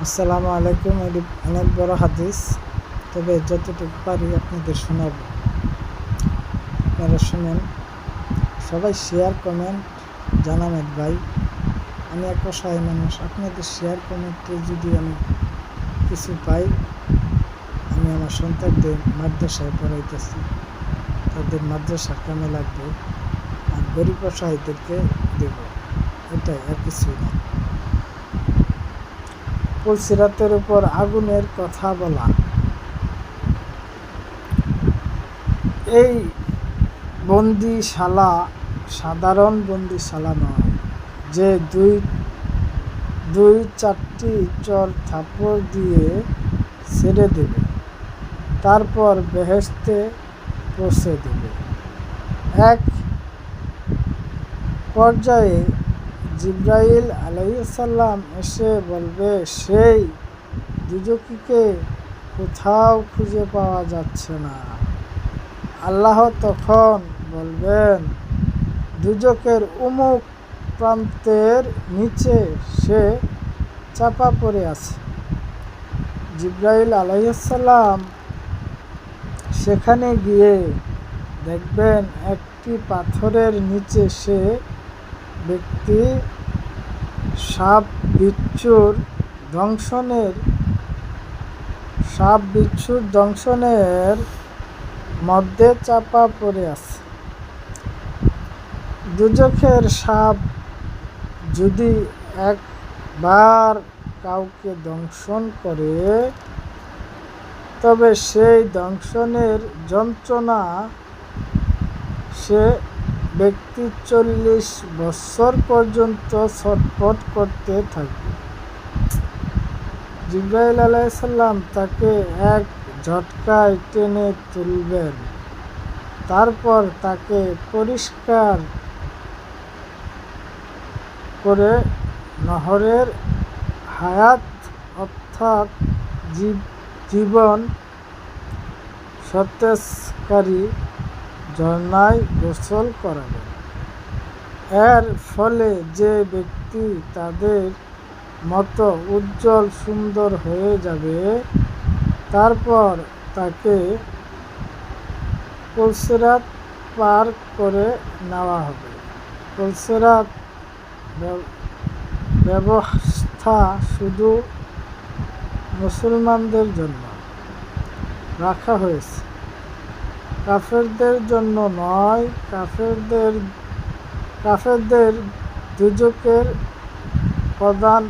আসসালামু আলাইকুম। এটি অনেক বড় হাদিস, তবে যতটুকু পারি আপনাদের শোনাব। আপনারা শুনেন, সবাই শেয়ার কমেন্ট জানাবেন। ভাই, আমি এক অসহায় মানুষ, আপনাদের শেয়ার কমেন্টে যদি আমি কিছু পাই, আমি আমার সন্তানদের মাদ্রাসায় পড়াইতেছি, তাদের মাদ্রাসার কামে লাগবে, আর গরিব অসহায়দেরকে দেব, এটাই, আর কিছুই না। পুলসিরাতের উপর আগুনের কথা বলা। এই বন্দিশালা সাধারণ বন্দিশালা নয় যে দুই চারটি চর থাপড় দিয়ে ছেড়ে দেবে, তারপর বেহেশতে পৌঁছে দেবে। এক পর্যায়ে জিবরাইল আলাইহিস সালাম এসে বলবে, সেই দুজকীকে কোথাও খুঁজে পাওয়া যাচ্ছে না। আল্লাহ তখন বলবেন, দুজকের অমুক প্রান্তের নিচে সে চাপা পড়ে আছে। জিবরাইল আলাইহিস সালাম সেখানে গিয়ে দেখবেন একটি পাথরের নিচে সে ব্যক্তি সাপ বিচ্ছুর দংশনের মধ্যে চাপা পড়ে আছে। দুজখের সাপ যদি একবার কাউকে দংশন করে, তবে সেই দংশনের যন্ত্রণা সে ব্যক্তি 40 বছর পর্যন্ত ছটফট করতে থাকবে। জিবরাইল আলাইহিস সালাম তাকে এক ঝটকায় টেনে তুলবেন, তারপর তাকে পরিষ্কার করে নহরের হায়াত অর্থাৎ জীবন সতেজকারী ঝর্ণায় গোসল করাবেন। এর ফলে যে ব্যক্তি তাদের মতো উজ্জ্বল সুন্দর হয়ে যাবে, তারপর তাকে পুলসিরাত পার করে নেওয়া হবে। পুলসিরাত ব্যবস্থা শুধু মুসলমানদের জন্য রাখা হয়েছে, কাফেরদের জন্য নয়। কাফেরদের দুজকের প্রধান